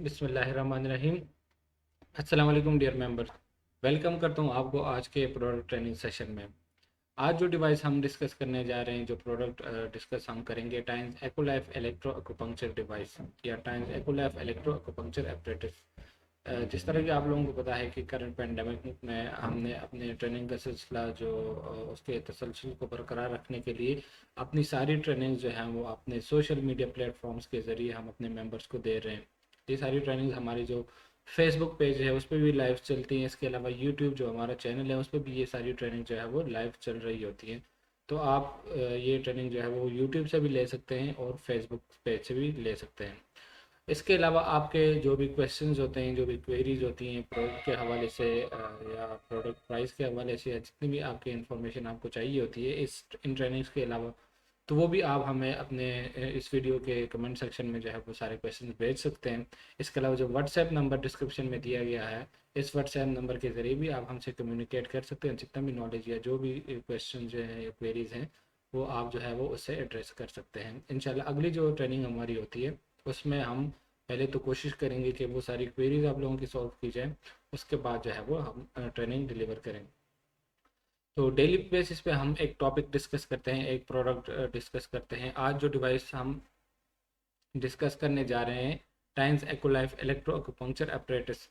बिस्मिल्लाहिर्रहमानिर्रहीम। अस्सलाम वालेकुम डियर मेंबर्स। वेलकम करता हूँ आपको आज के प्रोडक्ट ट्रेनिंग सेशन में। आज जो डिवाइस हम डिस्कस करने जा रहे हैं, जो प्रोडक्ट डिस्कस हम करेंगे, टाइम्स एक्यूलाइफ इलेक्ट्रो एक्यूपंक्चर डिवाइस या टाइम्स एक्यूलाइफ इलेक्ट्रो एक्यूपंक्चर एपरेटस। जिस तरह कि आप लोगों को पता है कि करंट पेंडेमिक में हमने अपने ट्रेनिंग का सिलसिला जो उसके तसलसल को बरकरार रखने के लिए अपनी सारी ट्रेनिंग जो है वो अपने सोशल मीडिया प्लेटफॉर्म्स के ज़रिए हम अपने मेंबर्स को दे रहे हैं। ये सारी ट्रेनिंग हमारी जो फेसबुक पेज है उस पर भी लाइव चलती है। इसके अलावा यूट्यूब जो हमारा चैनल है उस पर भी ये सारी ट्रेनिंग जो है वो लाइव चल रही होती है। तो आप ये ट्रेनिंग जो है वो यूट्यूब से भी ले सकते हैं और फेसबुक पेज से भी ले सकते हैं। इसके अलावा आपके जो भी क्वेश्चंस होते हैं, जो भी क्वेरीज होती हैं प्रोडक्ट के हवाले से या प्रोडक्ट प्राइस के हवाले से, या जितनी भी आपकी इन्फॉर्मेशन आपको चाहिए होती है इन ट्रेनिंग्स के अलावा, तो वो भी आप हमें अपने इस वीडियो के कमेंट सेक्शन में जो है वो सारे क्वेश्चन भेज सकते हैं। इसके अलावा जो व्हाट्सएप नंबर डिस्क्रिप्शन में दिया गया है, इस व्हाट्सएप नंबर के ज़रिए भी आप हमसे कम्युनिकेट कर सकते हैं। जितना भी नॉलेज या जो भी क्वेश्चन जो है या क्वेरीज हैं वो आप जो है वो उससे एड्रेस कर सकते हैं। इंशाल्लाह अगली जो ट्रेनिंग हमारी होती है उसमें हम पहले तो कोशिश करेंगे कि वो सारी क्वेरीज आप लोगों की सॉल्व की जाए, उसके बाद जो है वो हम ट्रेनिंग डिलीवर करेंगे। तो डेली बेसिस पे हम एक टॉपिक डिस्कस करते हैं, एक प्रोडक्ट डिस्कस करते हैं। आज जो डिवाइस हम डिस्कस करने जा रहे हैं, टाइम्स एक्यूलाइफ इलेक्ट्रो एक्यूपंक्चर अपरेटस।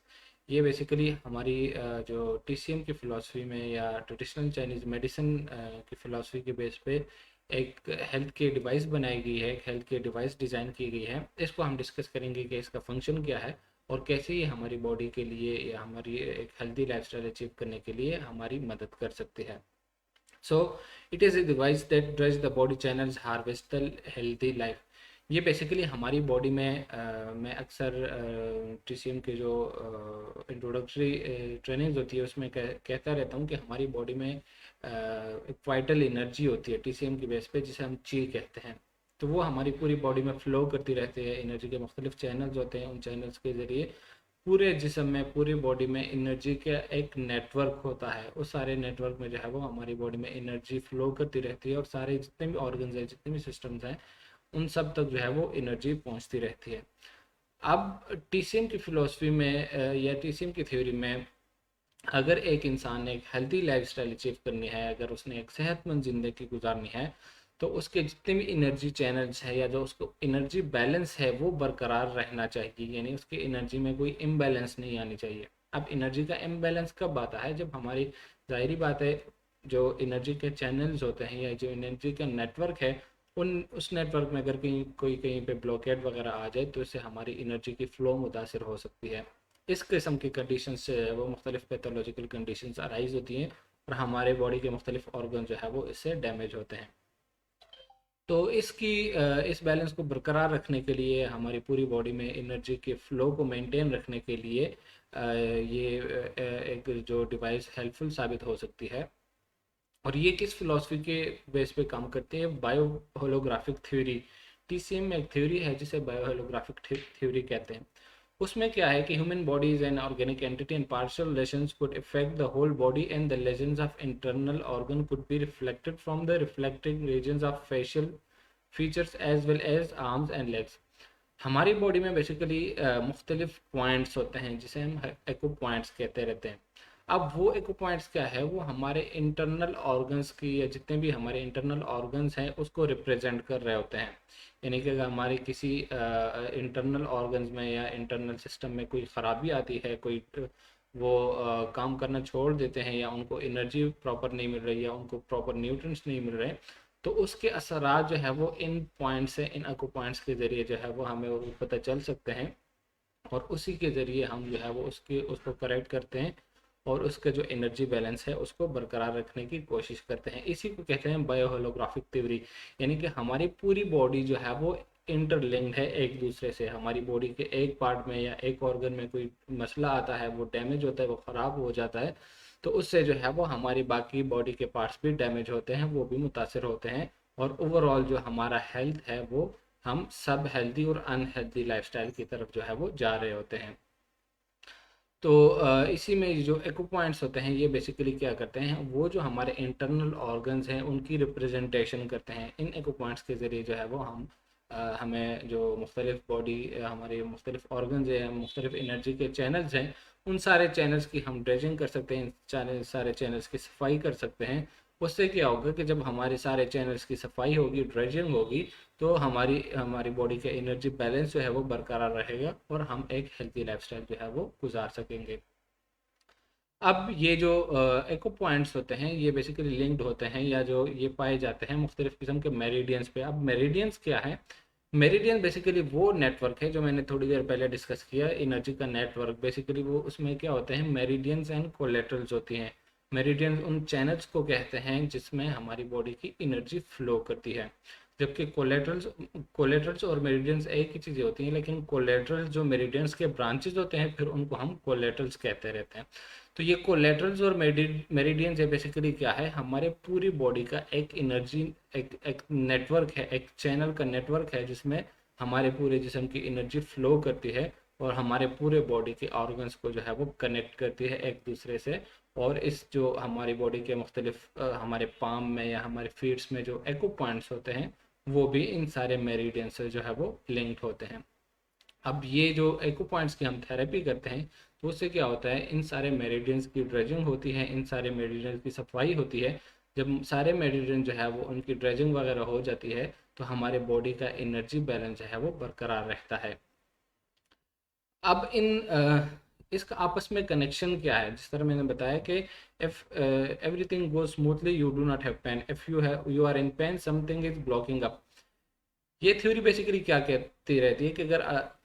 ये बेसिकली हमारी जो टीसीएम की फ़िलासफ़ी में या ट्रेडिशनल चाइनीज़ मेडिसिन की फ़िलासफ़ी के बेस पे एक हेल्थ की डिवाइस बनाई गई है, एक हेल्थ की डिवाइस डिज़ाइन की गई है। इसको हम डिस्कस करेंगे कि इसका फंक्शन क्या है और कैसे ये हमारी बॉडी के लिए या हमारी एक हेल्दी लाइफस्टाइल अचीव करने के लिए हमारी मदद कर सकती है। So it is a device that drives the body channels harvest the healthy life। ये बेसिकली हमारी बॉडी में मैं अक्सर टीसीएम के जो इंट्रोडक्टरी ट्रेनिंग्स होती है उसमें कहता रहता हूँ कि हमारी बॉडी में एक वाइटल एनर्जी होती है टीसीएम की बेस पे, जिसे हम ची कहते हैं। तो वो हमारी पूरी बॉडी में फ़्लो करती रहती है। एनर्जी के मुख्तलिफ चैनल्स होते हैं, उन चैनल्स के ज़रिए पूरे जिस्म में, पूरी बॉडी में एनर्जी का एक नेटवर्क होता है। उस सारे नेटवर्क में जो है वो हमारी बॉडी में एनर्जी फ्लो करती रहती है और सारे जितने भी ऑर्गन्स हैं, जितने भी सिस्टम्स हैं, उन सब तक जो है वो एनर्जी पहुंचती रहती है। अब टीसीएम की फ़िलासफ़ी में या टीसीएम की थ्योरी में, अगर एक इंसान ने एक हेल्दी लाइफस्टाइल अचीव करनी है, अगर उसने एक सेहतमंद ज़िंदगी गुजारनी है, तो उसके जितने भी एनर्जी चैनल्स हैं या जो उसको एनर्जी बैलेंस है वो बरकरार रहना चाहिए। यानी उसकी एनर्जी में कोई इम्बैलेंस नहीं आनी चाहिए। अब एनर्जी का इम्बैलेंस कब आता है? जब हमारी, ज़ाहिरी बात है, जो एनर्जी के चैनल्स होते हैं या जो एनर्जी का नेटवर्क है, उन उस नेटवर्क में अगर कहीं पे ब्लॉकेट वगैरह आ जाए तो इससे हमारी एनर्जी की फ़्लो मुतासर हो सकती है। इस किस्म की कंडीशन से वो मुख्तलिफ पैथोलॉजिकल कंडीशन अराइज होती हैं और हमारे बॉडी के मुख्तलिफ ऑर्गन जो है वो इससे डैमेज होते हैं। तो इस बैलेंस को बरकरार रखने के लिए, हमारी पूरी बॉडी में एनर्जी के फ़्लो को मेंटेन रखने के लिए ये एक जो डिवाइस हेल्पफुल साबित हो सकती है। और ये किस फिलॉसफी के बेस पे काम करती है? Bio holographic theory. टीसीएम में एक थ्योरी है जिसे बायो होलोग्राफिक थ्योरी कहते हैं। उसमें क्या है कि human body is an organic entity and partial lesions could affect the whole body and the lesions of internal organ could be reflected from the reflecting regions of facial features as well as arms and legs. हमारी body में basically मुख्तलिफ points होते हैं जिसे हम एको points कहते रहते हैं। अब वो एको पॉइंट्स क्या है? वो हमारे इंटरनल ऑर्गन्स की, या जितने भी हमारे इंटरनल ऑर्गन्स हैं उसको रिप्रेजेंट कर रहे होते हैं। यानी कि अगर हमारी किसी इंटरनल ऑर्गन्स में या इंटरनल सिस्टम में कोई ख़राबी आती है, कोई वो काम करना छोड़ देते हैं, या उनको एनर्जी प्रॉपर नहीं मिल रही, या उनको प्रॉपर न्यूट्रिएंट्स नहीं मिल रहे, तो उसके असरात जो है वो इन पॉइंट से, इन अको पॉइंट्स के ज़रिए जो है वो हमें वो पता चल सकते हैं। और उसी के ज़रिए हम जो है वो उसको करेक्ट करते हैं और उसका जो एनर्जी बैलेंस है उसको बरकरार रखने की कोशिश करते हैं। इसी को कहते हैं बायो होलोग्राफिक थ्योरी। यानी कि हमारी पूरी बॉडी जो है वो इंटरलिंक्ड है एक दूसरे से। हमारी बॉडी के एक पार्ट में या एक ऑर्गन में कोई मसला आता है, वो डैमेज होता है, वो ख़राब हो जाता है, तो उससे जो है वो हमारी बाकी बॉडी के पार्ट्स भी डैमेज होते हैं, वो भी मुतासर होते हैं। और ओवरऑल जो हमारा हेल्थ है वो, हम सब हेल्दी और अनहेल्दी लाइफस्टाइल की तरफ जो है वो जा रहे होते हैं। तो इसी में जो एको पॉइंट्स होते हैं ये बेसिकली क्या करते हैं? वो जो हमारे इंटरनल ऑर्गन्स हैं उनकी रिप्रेजेंटेशन करते हैं। इन एको पॉइंट्स के ज़रिए जो है वो हम हमें जो मुख्तलिफ बॉडी हमारे मुख्तलिफ ऑर्गन्स हैं, मुख्तलिफ एनर्जी के चैनल्स हैं, उन सारे चैनल्स की हम ड्रेजिंग कर सकते हैं, सारे चैनल्स की सफाई कर सकते हैं। उससे क्या होगा कि जब हमारे सारे चैनल्स की सफाई होगी, ड्रेजिंग होगी, तो हमारी हमारी बॉडी का एनर्जी बैलेंस जो है वो बरकरार रहेगा और हम एक हेल्थी लाइफस्टाइल जो है वो गुजार सकेंगे। अब ये जो एको पॉइंट्स होते हैं ये बेसिकली लिंक्ड होते हैं, या जो ये पाए जाते हैं मुख्तलिफ किस्म के मेरिडियंस पे। अब मेरिडियंस क्या है? मेरिडियन बेसिकली वो नेटवर्क है जो मैंने थोड़ी देर पहले डिस्कस किया, एनर्जी का नेटवर्क। बेसिकली वो उसमें क्या होते हैं, मेरिडियंस एंड कोलेटरल्स होती हैं। मेरिडियन उन चैनल्स को कहते हैं जिसमें हमारी बॉडी की एनर्जी फ्लो करती है, जबकि कोलेटरल्स और मेरिडियंस एक ही चीज़ें होती हैं, लेकिन कोलेटरल्स जो मेरिडियंस के ब्रांचेज होते हैं फिर उनको हम कोलेटरल्स कहते रहते हैं। तो ये कोलेटरल्स और मेरिडियंस ये बेसिकली क्या है, हमारे पूरी बॉडी का एक एनर्जी एक नेटवर्क है, एक चैनल का नेटवर्क है जिसमें हमारे पूरे जिस्म की एनर्जी फ्लो करती है और हमारे पूरे बॉडी के ऑर्गन्स को जो है वो कनेक्ट करती है एक दूसरे से। और इस जो हमारी बॉडी के मुख्तलिफ हमारे पाम में या हमारे फीट्स में जो एको पॉइंट्स होते हैं वो भी इन सारे मेरिडियन से जो है वो लिंक्ड होते हैं। अब ये जो एको पॉइंट्स की हम थेरेपी करते हैं तो उससे क्या होता है, इन सारे मेरिडियंस की ड्रेजिंग होती है, इन सारे मेरिडियंस की सफाई होती है। जब सारे मेरिडियन जो है वो उनकी ड्रेजिंग वगैरह हो जाती है तो हमारे बॉडी का एनर्जी बैलेंस जो है वो बरकरार रहता है। अब इसका आपस में कनेक्शन क्या है? जिस तरह मैंने बताया कि if everything goes smoothly you do not have pain, if you are in pain something is blocking up. ये थ्योरी बेसिकली क्या कहती रहती है कि अगर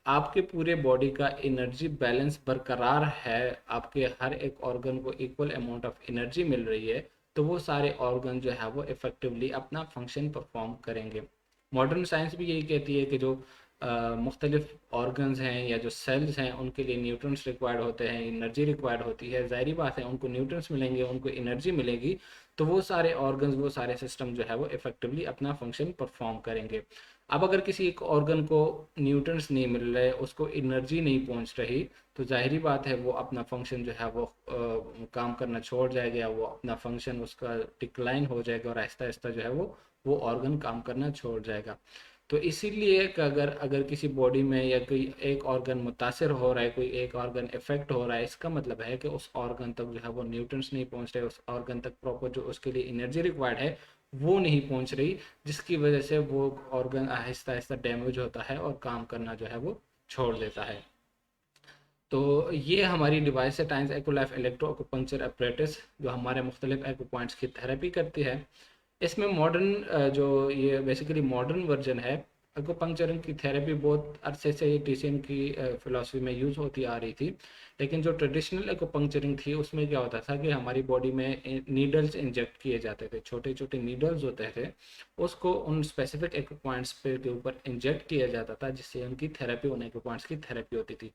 आपके पूरे बॉडी का एनर्जी बैलेंस बरकरार है, आपके हर एक ऑर्गन को इक्वल अमाउंट ऑफ एनर्जी मिल रही है, तो वो सारे ऑर्गन जो है वो इफेक्टिवली अपना फंक्शन परफॉर्म करेंगे। मॉडर्न साइंस भी यही कहती है कि जो मुख्तलिफ ऑर्गन्स हैं या जो सेल्स हैं उनके लिए न्यूट्रंस रिक्वायर्ड होते हैं, एनर्जी रिक्वायर्ड होती है। ज़ाहिरी बात है उनको न्यूट्रंस मिलेंगे, उनको एनर्जी मिलेगी, तो वो सारे ऑर्गन्स, वो सारे सिस्टम जो है वो इफेक्टिवली अपना फंक्शन परफॉर्म करेंगे। अब अगर किसी एक ऑर्गन को न्यूट्रंस नहीं मिल रहे, उसको एनर्जी नहीं पहुंच रही, तो जाहिर बात है वो अपना फंक्शन जो है वो काम करना छोड़ जाएगा, वो अपना फंक्शन उसका डिक्लाइन हो जाएगा और आहिस्ता आहिस्ता जो है वो ऑर्गन काम करना छोड़ जाएगा। तो इसीलिए कि अगर अगर किसी बॉडी में या कोई एक ऑर्गन मुतासर हो रहा है, कोई एक ऑर्गन इफेक्ट हो रहा है, इसका मतलब है कि उस ऑर्गन तक जो है वो न्यूट्रंस नहीं पहुंच रहे, उस ऑर्गन तक प्रॉपर जो उसके लिए एनर्जी रिक्वायर्ड है वो नहीं पहुंच रही, जिसकी वजह से वो ऑर्गन आहिस्ता आहिस्ता डैमेज होता है और काम करना जो है वो छोड़ देता है। तो ये हमारी डिवाइस है टाइम्स एक्यूलाइफ इलेक्ट्रो एक्यूपंक्चर अपरेटस, जो हमारे मुख्तलिफ एक्यू पॉइंट्स की थेरेपी करती है। इसमें मॉडर्न जो ये बेसिकली मॉडर्न वर्जन है, एक्यूपंक्चरिंग की थेरेपी बहुत अरसे से ये टीसीएम की फिलॉसफी में यूज़ होती आ रही थी। लेकिन जो ट्रेडिशनल एक्यूपंक्चरिंग थी उसमें क्या होता था कि हमारी बॉडी में नीडल्स इंजेक्ट किए जाते थे, छोटे छोटे नीडल्स होते थे, उसको उन स्पेसिफिक एक्यू पॉइंट्स पे के ऊपर इंजेक्ट किया जाता था जिससे उनकी थेरेपी, उन एक्यू पॉइंट्स की थेरेपी होती थी।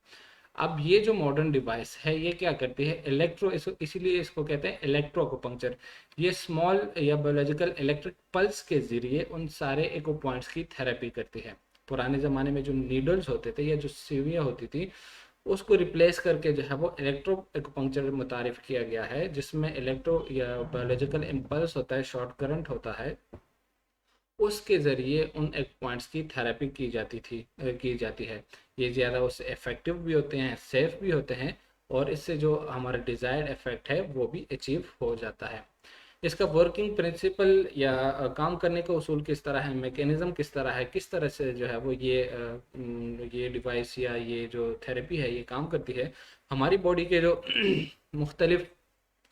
अब ये जो मॉडर्न डिवाइस है ये क्या करती है, इसीलिए इसको कहते हैं इलेक्ट्रो एक्यूपंक्चर। ये स्मॉल या बायोलॉजिकल इलेक्ट्रिक पल्स के जरिए उन सारे एको पॉइंट्स की थेरेपी करती है। पुराने ज़माने में जो नीडल्स होते थे या जो सुइयां होती थी उसको रिप्लेस करके जो है वो इलेक्ट्रो एक्यूपंक्चर मुतारिफ किया गया है, जिसमें इलेक्ट्रो या बायोलॉजिकल इम्पल्स होता है, शॉर्ट करंट होता है, उसके ज़रिए उन एक पॉइंट्स की थेरेपी की जाती है। ये ज़्यादा उससे इफ़ेक्टिव भी होते हैं, सेफ भी होते हैं, और इससे जो हमारा डिज़ायर्ड इफेक्ट है वो भी अचीव हो जाता है। इसका वर्किंग प्रिंसिपल या काम करने का उसूल किस तरह है, मैकेनिज़्म किस तरह है, किस तरह से जो है वो ये डिवाइस या ये जो थेरेपी है ये काम करती है। हमारी बॉडी के जो मुख्तलिफ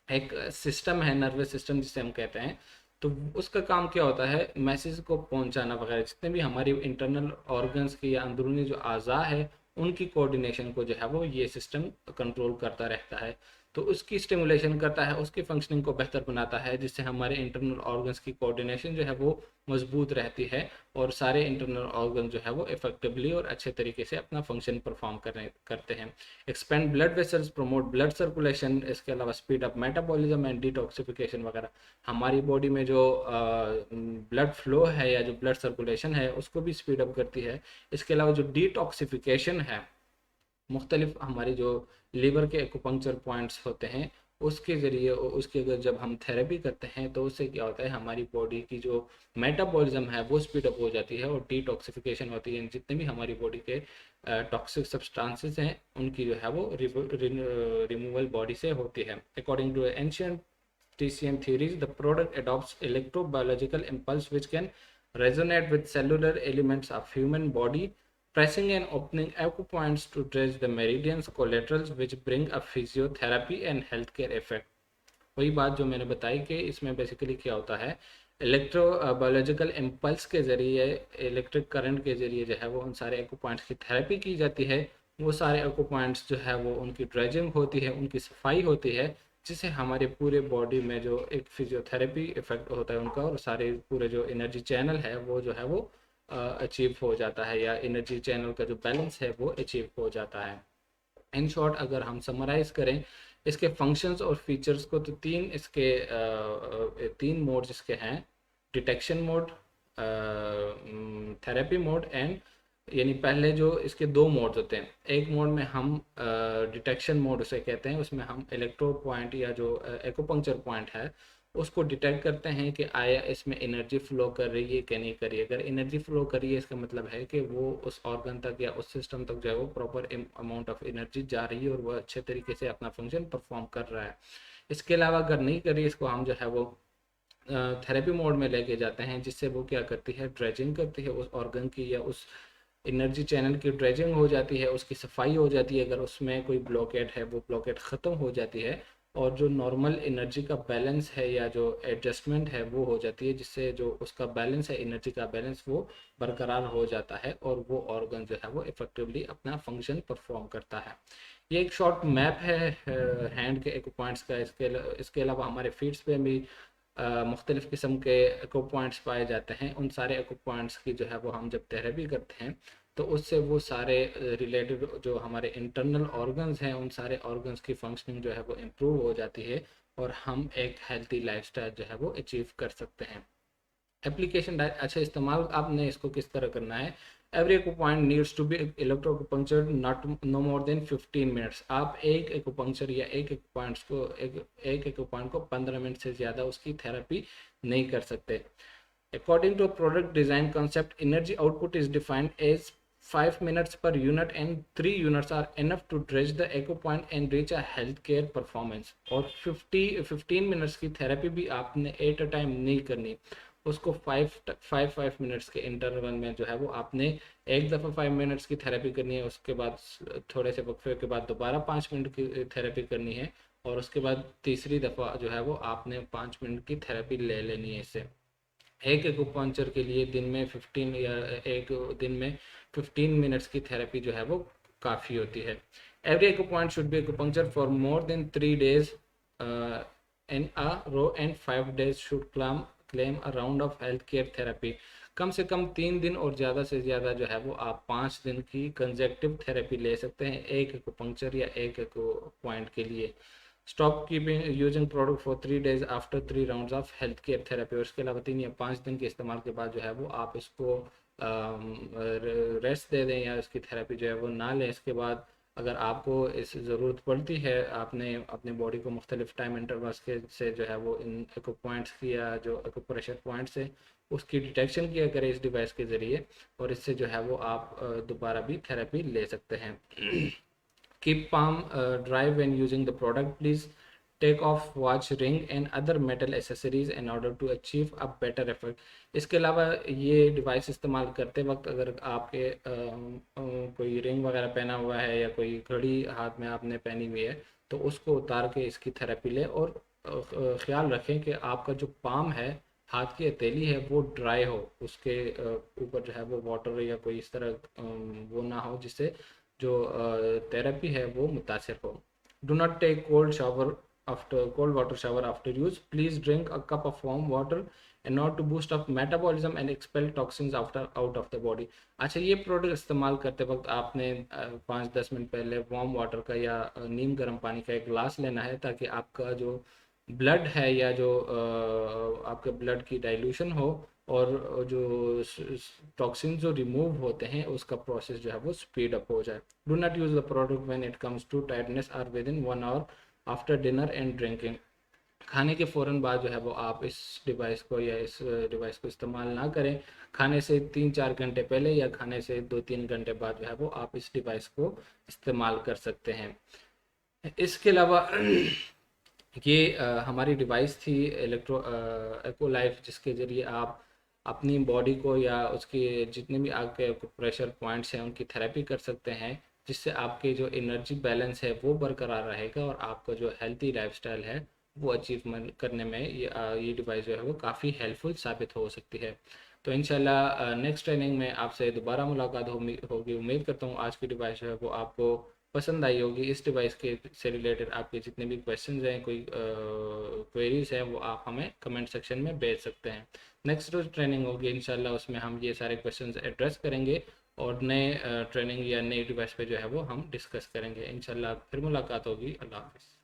एक सिस्टम है, नर्वस सिस्टम जिसे हम कहते हैं, तो उसका काम क्या होता है, मैसेज को पहुंचाना वगैरह। जितने भी हमारी इंटरनल ऑर्गन्स की या अंदरूनी जो अज़ा है उनकी कोऑर्डिनेशन को जो है वो ये सिस्टम कंट्रोल करता रहता है। तो उसकी स्टिमुलेशन करता है, उसकी फंक्शनिंग को बेहतर बनाता है, जिससे हमारे इंटरनल ऑर्गन्स की कोऑर्डिनेशन जो है वो मजबूत रहती है और सारे इंटरनल ऑर्गन जो है वो इफेक्टिवली और अच्छे तरीके से अपना फंक्शन परफॉर्म करते हैं। Expand blood vessels, promote blood circulation, इसके अलावा speed up metabolism and detoxification वगैरह। हमारी बॉडी में जो ब्लड फ्लो है या जो ब्लड सर्कुलेशन है उसको भी स्पीड अप करती है। इसके अलावा जो डिटॉक्सिफिकेशन है, मुख्तलिफ हमारी जो लीवर के एक्यूपंक्चर पॉइंट्स होते हैं उसके ज़रिए उसकी अगर जब हम थेरेपी करते हैं तो उससे क्या होता है, हमारी बॉडी की जो मेटाबॉलिज्म है वो स्पीड अप हो जाती है और डिटॉक्सिफिकेशन होती है। जितने भी हमारी बॉडी के टॉक्सिक सब्सटेंसेस हैं उनकी जो है वो रिमूवल बॉडी से होती है। According to ancient TCM theories, the product adopts electrobiological impulse which can resonate with cellular elements of human body, pressing and opening acupoints to dredge the meridians collaterals which bring a physiotherapy and healthcare effect। वही बात जो मैंने बताई कि इसमें basically क्या होता है, इलेक्ट्रो बायोलॉजिकल इम्पल्स के ज़रिए, इलेक्ट्रिक करंट के ज़रिए जो है वो उन सारे एक्ो पॉइंट्स की थेरेपी की जाती है। वो सारे एक्ो पॉइंट्स जो है वो उनकी ड्रेजिंग होती है, उनकी सफाई होती है, जिससे हमारे पूरे बॉडी में जो एक फिजियोथेरेपी इफेक्ट होता है उनका, और सारे पूरे जो एनर्जी चैनल है वो जो है वो अचीव हो जाता है, या एनर्जी चैनल का जो बैलेंस है वो अचीव हो जाता है। इन शॉर्ट अगर हम समराइज करें इसके फंक्शंस और फीचर्स को, तो तीन मोड्स इसके हैं, detection mode, therapy mode and, यानी पहले जो इसके दो मोड्स होते हैं, एक मोड में हम डिटेक्शन मोड उसे कहते हैं, उसमें हम इलेक्ट्रो पॉइंट या जो एक्यूपंक्चर पॉइंट है उसको डिटेक्ट करते हैं कि आया इसमें एनर्जी फ्लो कर रही है कि नहीं कर रही है। अगर एनर्जी फ्लो कर रही है इसका मतलब है कि वो उस ऑर्गन तक या उस सिस्टम तक जो है वो प्रॉपर अमाउंट ऑफ एनर्जी जा रही है और वो अच्छे तरीके से अपना फंक्शन परफॉर्म कर रहा है। इसके अलावा अगर नहीं कर रही है, इसको हम जो है वो थेरेपी मोड में लेके जाते हैं, जिससे वो क्या करती है, ड्रेजिंग करती है उस ऑर्गन की या उस एनर्जी चैनल की ड्रेजिंग हो जाती है, उसकी सफाई हो जाती है, अगर उसमें कोई ब्लॉकेट है वो ब्लॉकेट ख़त्म हो जाती है, और जो नॉर्मल एनर्जी का बैलेंस है या जो एडजस्टमेंट है वो हो जाती है, जिससे जो उसका बैलेंस है, एनर्जी का बैलेंस, वो बरकरार हो जाता है और वो ऑर्गन जो है वो इफेक्टिवली अपना फंक्शन परफॉर्म करता है। ये एक शॉर्ट मैप है हैंड के एक्ो पॉइंट्स का। इसके अलावा हमारे फीट्स पे भी मुख्तलिफ़ किस्म के एक्ो पॉइंट्स पाए जाते हैं। उन सारे एक्ो पॉइंट्स की जो है वो हम जब थेरेपी करते हैं तो उससे वो सारे रिलेटेड जो हमारे इंटरनल ऑर्गन्स हैं उन सारे ऑर्गन्स की फंक्शनिंग जो है वो इम्प्रूव हो जाती है और हम एक हेल्थी लाइफस्टाइल जो है वो अचीव कर सकते हैं। एप्लीकेशन अच्छा, इस्तेमाल आपने इसको किस तरह करना है, every acupoint needs to be electropunctured not no more than 15 minutes. आप एक एक्यूपंक्चर या एक एक्यूपॉइंट को 15 मिनट से ज़्यादा उसकी थेरेपी नहीं कर सकते। According to product design concept, energy output is defined as 5 minutes per unit and 3 units are enough to dredge the echo point and reach a healthcare performance। और 15 मिनट्स की therapy भी आपने एट अ टाइम नहीं करनी, उसको 5 minutes के interval में जो है वो आपने एक दफ़ा 5 मिनट्स की थेरेपी करनी है, उसके बाद थोड़े से वक्फे के बाद दोबारा 5 मिनट की थेरेपी करनी है, और उसके बाद तीसरी दफ़ा जो है वो आपने 5 मिनट की थेरेपी ले लेनी है। इससे एक एक्यूपंक्चर के लिए दिन में 15 या एक दिन में 15 मिनट्स की थेरेपी जो है वो काफ़ी होती है। Every acupoint should be acupuncture for more than 3 days in a row and 5 days should claim a round of health care therapy. कम से कम 3 दिन और ज़्यादा से ज़्यादा जो है वो आप 5 दिन की कंजेक्टिव थेरेपी ले सकते हैं एक एक्यूपंक्चर या एक एक्यूपॉइंट के लिए। Stop keeping using product for 3 days after 3 rounds of health care therapy. और इसके अलावा 3 या 5 दिन के इस्तेमाल के बाद जो है वो आप इसको रेस्ट दे दें या इसकी थेरेपी जो है वो ना लें। इसके बाद अगर आपको इस ज़रूरत पड़ती है, आपने अपनी बॉडी को मुख्तलिफ टाइम इंटरवल्स के से जो है वो इन एक्ो पॉइंट्स की या जो एक्ो प्रेशर पॉइंट्स है उसकी डिटेक्शन किया करें इस डिवाइस के ज़रिए, और इससे जो है वो आप दोबारा भी थेरेपी ले सकते हैं। Keep palm dry when using the product. Please take off watch, ring and other metal accessories in order to achieve a better effect। इसके अलावा ये डिवाइस इस्तेमाल करते वक्त अगर आपके कोई रिंग वगैरह पहना हुआ है या कोई घड़ी हाथ में आपने पहनी हुई है तो उसको उतार के इसकी थेरेपी लें, और ख्याल रखें कि आपका जो पाम है, हाथ की हथेली है, वो ड्राई हो, उसके ऊपर जो है वो वाटर या कोई इस तरह वो ना हो जिससे जो थेरेपी है वो मुतासिर हो। Do not take cold water shower after use. Please drink a cup of warm water and not to boost up metabolism and expel toxins after out of the body. अच्छा, ये प्रोडक्ट इस्तेमाल करते वक्त आपने 5-10 मिनट पहले warm water का या नीम गर्म पानी का एक गिलास लेना है, ताकि आपका जो ब्लड है या जो आपके ब्लड की डाइल्यूशन हो और जो टॉक्सिन जो रिमूव होते हैं उसका प्रोसेस जो है वो स्पीड अप हो जाए। Do not use the product when it comes to tiredness और within 1 hour after dinner and drinking. खाने के फ़ौरन बाद जो है वो आप इस डिवाइस को या इस डिवाइस को इस्तेमाल ना करें। खाने से 3-4 घंटे पहले या खाने से 2-3 घंटे बाद जो है वो आप इस डिवाइस को इस्तेमाल कर सकते हैं। इसके अलावा ये हमारी डिवाइस थी एको लाइफ, जिसके ज़रिए आप अपनी बॉडी को या उसके जितने भी आपके प्रेशर पॉइंट्स हैं उनकी थेरेपी कर सकते हैं, जिससे आपके जो एनर्जी बैलेंस है वो बरकरार रहेगा और आपका जो हेल्थी लाइफस्टाइल है वो अचीव करने में ये डिवाइस जो है वो काफ़ी हेल्पफुल साबित हो सकती है। तो इंशाल्लाह नेक्स्ट ट्रेनिंग में आपसे दोबारा मुलाकात होगी। उम्मीद करता हूँ आज की डिवाइस जो है वो आपको पसंद आई होगी। इस डिवाइस के से रिलेटेड आपके जितने भी क्वेश्चंस हैं, कोई क्वेरीज हैं, वो आप हमें कमेंट सेक्शन में भेज सकते हैं। नेक्स्ट जो ट्रेनिंग होगी इंशाल्लाह उसमें हम ये सारे क्वेश्चंस एड्रेस करेंगे और नए ट्रेनिंग या नई डिवाइस पे जो है वो हम डिस्कस करेंगे। इंशाल्लाह फिर मुलाकात होगी। अल्लाह हाफ़िज़।